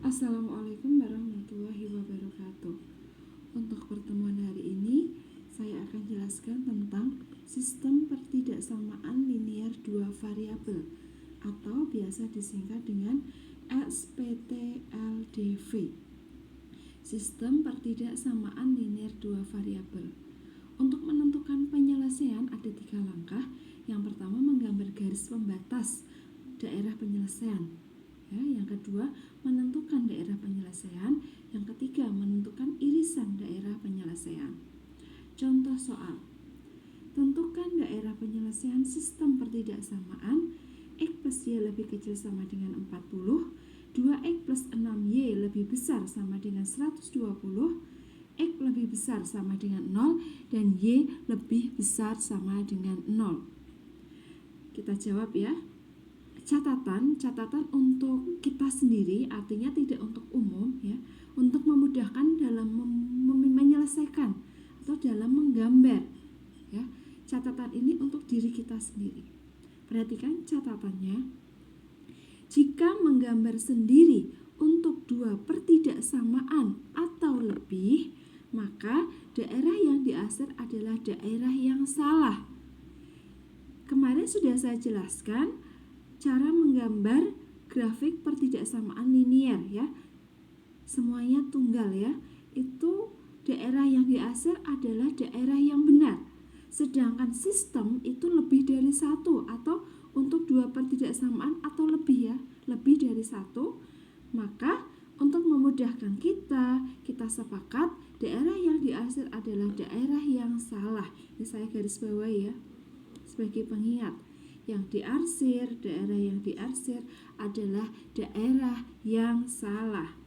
Assalamualaikum warahmatullahi wabarakatuh. Untuk pertemuan hari ini, saya akan jelaskan tentang sistem pertidaksamaan linear dua variabel atau biasa disingkat dengan SPTLDV. Sistem pertidaksamaan linear dua variabel. Untuk menentukan penyelesaian ada 3 langkah. Yang pertama, menggambar garis pembatas daerah penyelesaian. Yang kedua, menentukan daerah penyelesaian. Yang ketiga, menentukan irisan daerah penyelesaian. Contoh soal. Tentukan daerah penyelesaian sistem pertidaksamaan X plus Y lebih kecil sama dengan 40, 2X plus 6Y lebih besar sama dengan 120, X lebih besar sama dengan 0, dan Y lebih besar sama dengan 0. Kita jawab ya. Catatan untuk kita sendiri, artinya tidak untuk umum ya, untuk memudahkan dalam menyelesaikan atau dalam menggambar ya. Catatan ini untuk diri kita sendiri. Perhatikan catatannya. Jika menggambar sendiri untuk dua pertidaksamaan atau lebih, maka daerah yang diasir adalah daerah yang salah. Kemarin sudah saya jelaskan cara menggambar grafik pertidaksamaan linear ya. Semuanya tunggal ya. Itu daerah yang diasir adalah daerah yang benar. Sedangkan sistem itu lebih dari satu, atau untuk dua pertidaksamaan atau lebih ya, lebih dari satu. Maka untuk memudahkan kita sepakat daerah yang diasir adalah daerah yang salah. Ini saya garis bawahi ya sebagai pengingat. Daerah yang diarsir adalah daerah yang salah.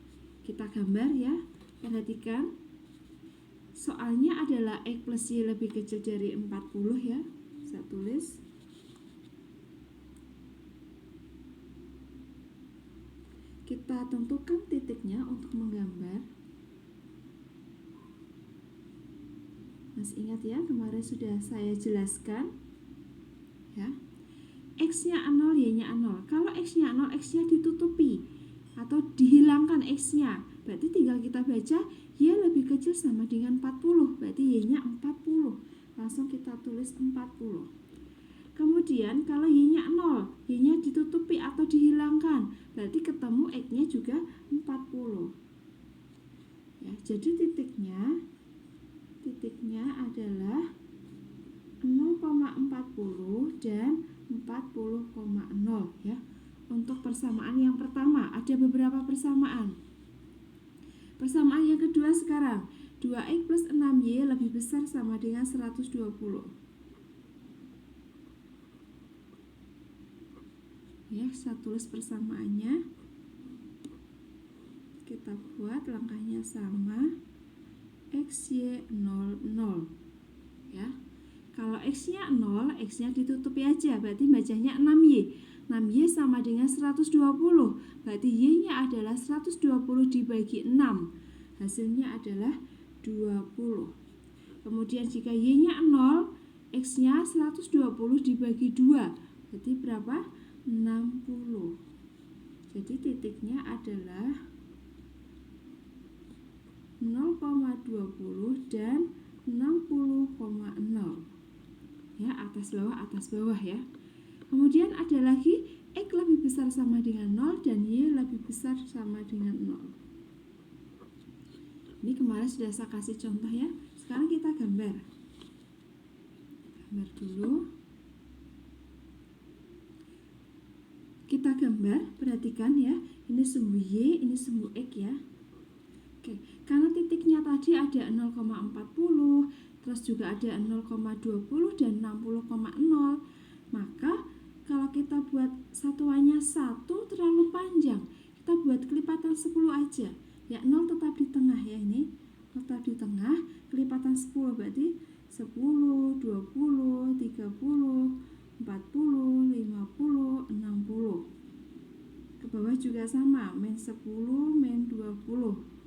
Kita gambar ya. Perhatikan. Soalnya adalah X plus Y lebih kecil dari 40 ya. Saya tulis. Kita tentukan titiknya untuk menggambar. Masih ingat ya, kemarin sudah saya jelaskan ya. X-nya 0, Y-nya 0. Kalau X-nya 0, X-nya ditutupi atau dihilangkan X-nya. Berarti tinggal kita baca Y lebih kecil sama dengan 40. Berarti Y-nya 40. Langsung kita tulis 40. Kemudian kalau Y-nya 0, Y-nya ditutupi atau dihilangkan. Berarti ketemu X-nya juga 40. Ya, jadi titiknya adalah 0,40 dan 40,0 ya. Untuk persamaan yang pertama, ada beberapa persamaan. Persamaan yang kedua sekarang, 2X plus 6Y lebih besar sama dengan 120. Ya, saya tulis persamaannya. Kita buat langkahnya sama. X, Y, 0, 0 ya. Kalau X-nya 0, X-nya ditutupi aja, berarti bacanya 6Y. 6Y sama dengan 120, berarti Y-nya adalah 120 dibagi 6. Hasilnya adalah 20. Kemudian jika Y-nya 0, X-nya 120 dibagi 2, berarti berapa? 60. Jadi titiknya adalah 0,20 dan 60,0 ya, atas bawah ya. Kemudian ada lagi X lebih besar sama dengan 0 dan Y lebih besar sama dengan 0. Ini kemarin sudah saya kasih contoh ya. Sekarang kita gambar dulu. Kita gambar, perhatikan ya. Ini sumbu Y, ini sumbu X ya. Oke, karena titiknya tadi ada 0,40, terus juga ada 0,20 dan 60,0, maka kalau kita buat satuannya 1 terlalu panjang, kita buat kelipatan 10 aja ya. 0 tetap di tengah ya, ini tetap di tengah, kelipatan 10 berarti 10, 20, 30, 40, 50, 60. Ke bawah juga sama, min 10, min 20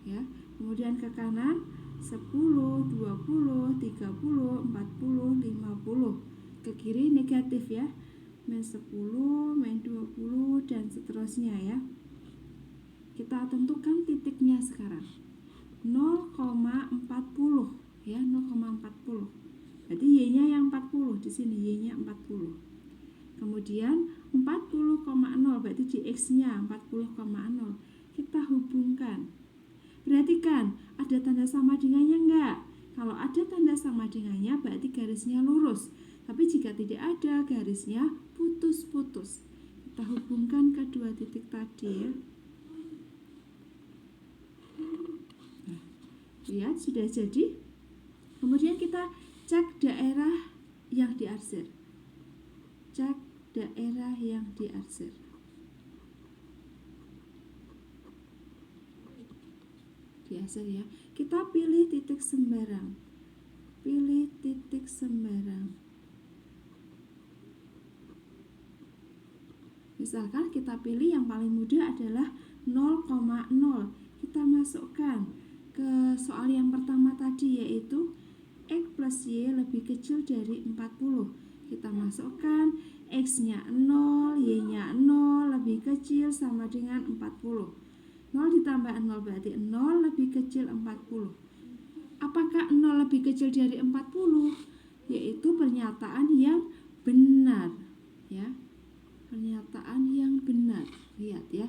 ya. Kemudian ke kanan 10, 20, 30, 40, 50. Ke kiri negatif ya. Min 10, min 20 dan seterusnya ya. Kita tentukan titiknya sekarang. 0,40 ya, 0,40. Berarti Y-nya yang 40 di sini, Y-nya 40. Kemudian 40,0 berarti di X-nya 40,0. Kita hubungkan. Perhatikan, ada tanda sama dengannya enggak? Kalau ada tanda sama dengannya berarti garisnya lurus. Tapi jika tidak ada, garisnya putus-putus. Kita hubungkan kedua titik tadi ya. Nah, lihat sudah jadi. Kemudian kita cek daerah yang diarsir. Cek daerah yang diarsir. Diarsir ya. Kita pilih titik sembarang. Pilih titik sembarang. Misalkan kita pilih yang paling mudah adalah 0,0. Kita masukkan ke soal yang pertama tadi, yaitu X plus Y lebih kecil dari 40. Kita masukkan X-nya 0, Y-nya 0, lebih kecil sama dengan 40. 0 ditambah 0 berarti 0 lebih kecil 40. Apakah 0 lebih kecil dari 40? Yaitu pernyataan yang benar ya. Pernyataan yang benar. Lihat ya,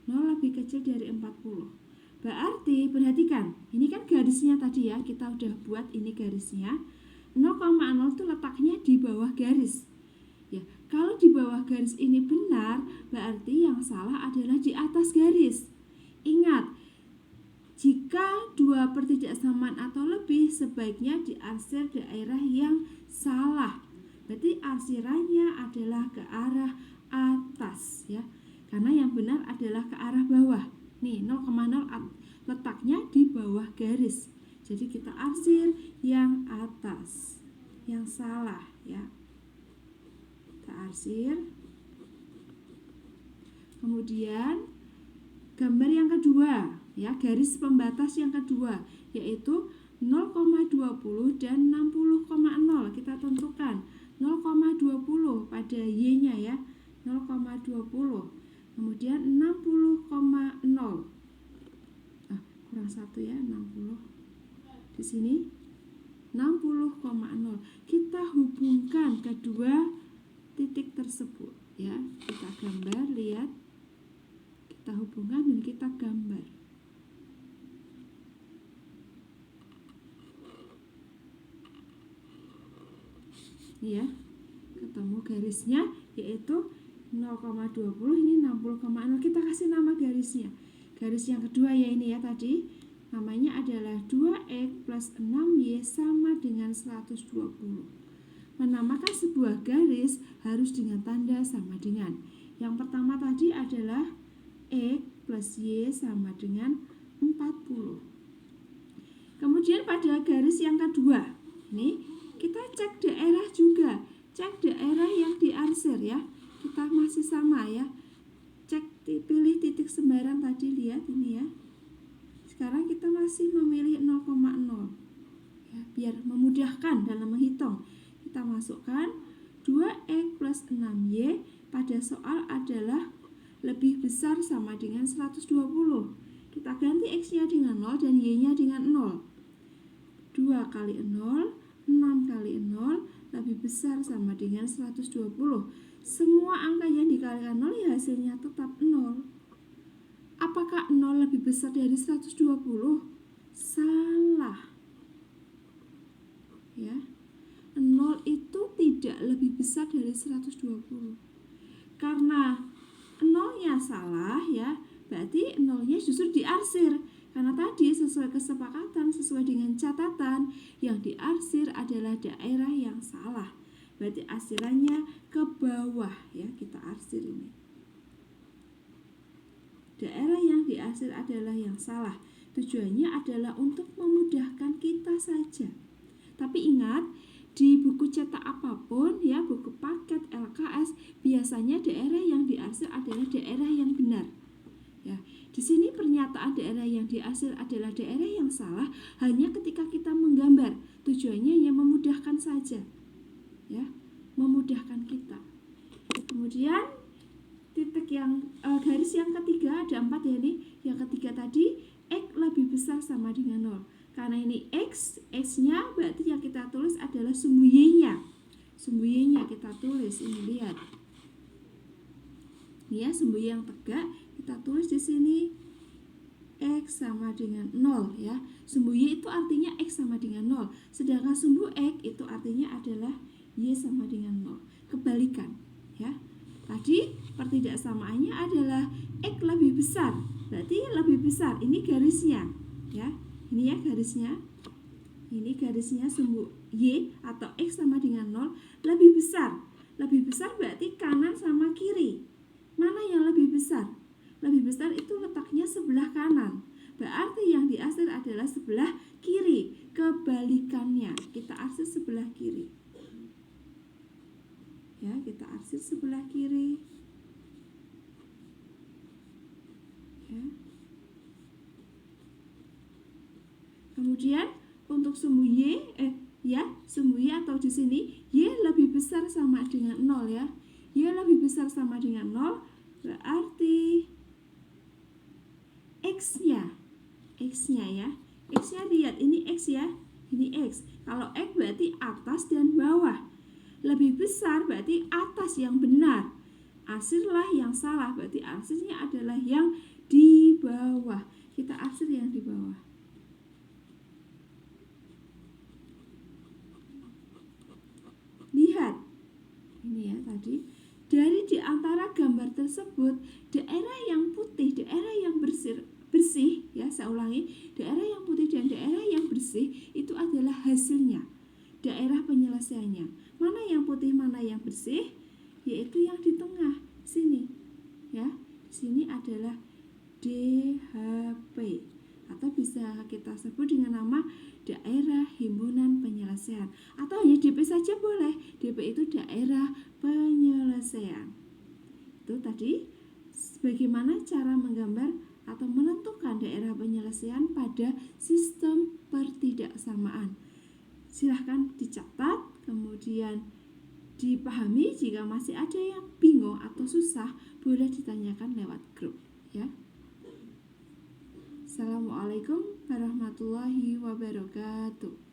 0 lebih kecil dari 40. Berarti perhatikan, ini kan garisnya tadi ya, kita udah buat ini garisnya. 0,0 itu letaknya di bawah garis. Ya, kalau di bawah garis ini benar, berarti yang salah adalah di atas garis. Ingat, jika dua pertidaksamaan atau lebih, sebaiknya diarsir daerah yang salah. Berarti arsirannya adalah ke arah atas ya. Karena yang benar adalah ke arah bawah. Nih, 0,0 letaknya di bawah garis. Jadi kita arsir yang atas. Yang salah ya. Kita arsir. Kemudian gambar yang kedua ya, garis pembatas yang kedua yaitu 0,20 dan 60,0. Kita tentukan 0,20 pada Y-nya ya, 0,20. Kemudian 60,0. Kurang satu ya, 60. Di sini 60,0. Kita hubungkan kedua titik tersebut ya. Kita gambar, lihat. Kita hubungkan dan kita gambar. Ini ya, ketemu garisnya yaitu 0,20, ini 60,0. Kita kasih nama garisnya. Garis yang kedua ya ini ya tadi, namanya adalah 2X plus 6Y sama dengan 120. Menamakan sebuah garis harus dengan tanda sama dengan. Yang pertama tadi adalah X plus Y sama dengan 40. Kemudian pada garis yang kedua, ini kita cek daerah juga. Cek daerah yang diarsir ya. Kita masih sama ya. Cek, pilih titik sembarang tadi, lihat ini ya. Sekarang kita masih memilih 0,0 ya, biar memudahkan dalam menghitung. Kita masukkan 2X plus 6Y pada soal adalah lebih besar sama dengan 120. Kita ganti X-nya dengan 0 dan Y-nya dengan 0. 2 kali 0, 6 kali 0 lebih besar sama dengan 120. Semua angka yang dikalikan 0 ya hasilnya tetap 0. Apakah 0 lebih besar dari 120? Salah. Ya. 0 itu tidak lebih besar dari 120. Karena 0-nya salah ya, berarti 0-nya justru diarsir. Karena tadi sesuai kesepakatan, sesuai dengan catatan, yang diarsir adalah daerah yang salah. Berarti arsirannya ke bawah ya, kita arsir ini. Daerah yang diarsir adalah yang salah. Tujuannya adalah untuk memudahkan kita saja. Tapi ingat, di buku cetak apapun ya, buku paket LKS, biasanya daerah yang diarsir adalah daerah yang benar. Ya, di sini pernyataan daerah yang diarsir adalah daerah yang salah hanya ketika kita menggambar. Tujuannya hanya memudahkan saja. Ya, memudahkan kita. Kemudian titik garis yang ketiga ada 4 ya nih. Yang ketiga tadi X lebih besar sama dengan 0. Karena ini X-nya berarti yang kita tulis adalah sumbu Y-nya. Sumbu Y-nya kita tulis, ini lihat. Ya, sumbu Y yang tegak kita tulis di sini X sama dengan 0 ya. Sumbu Y itu artinya X sama dengan 0. Sedangkan sumbu X itu artinya adalah Y sama dengan 0. Kebalikan ya. Tadi pertidaksamaannya adalah X lebih besar. Berarti lebih besar. Ini garisnya ya. Ini ya garisnya. Ini garisnya sumbu Y atau X sama dengan 0 lebih besar. Lebih besar berarti kanan sama kiri. Mana yang lebih besar? Lebih besar itu letaknya sebelah kanan. Berarti yang diarsir adalah sebelah kiri. Kebalikannya, kita arsir sebelah kiri. Ya, kita arsir sebelah kiri. Ya. Kemudian untuk sumbu sumbu Y atau di sini Y lebih besar sama dengan 0 ya. Y lebih besar sama dengan 0 berarti X-nya ya. X-nya lihat, ini X ya. Ini X. Kalau X berarti atas dan bawah. Lebih besar berarti atas yang benar. Arsirlah yang salah, berarti arsirnya adalah yang di bawah. Kita arsir yang di bawah. Lihat. Ini ya tadi. Dari di antara gambar tersebut, daerah yang putih, daerah yang bersih ya, saya ulangi, daerah yang putih dan daerah yang bersih itu adalah hasilnya, daerah penyelesaiannya. Mana yang putih, mana yang bersih? Yaitu yang di tengah sini ya. Di sini adalah DHP atau bisa kita sebut dengan nama daerah himpunan penyelesaian, atau hanya DP saja boleh. DP itu daerah penyelesaian. Itu tadi bagaimana cara menggambar atau menentukan daerah penyelesaian pada sistem pertidaksamaan. Silahkan dicatat, kemudian dipahami. Jika masih ada yang bingung atau susah, boleh ditanyakan lewat grup ya. Assalamualaikum warahmatullahi wabarakatuh.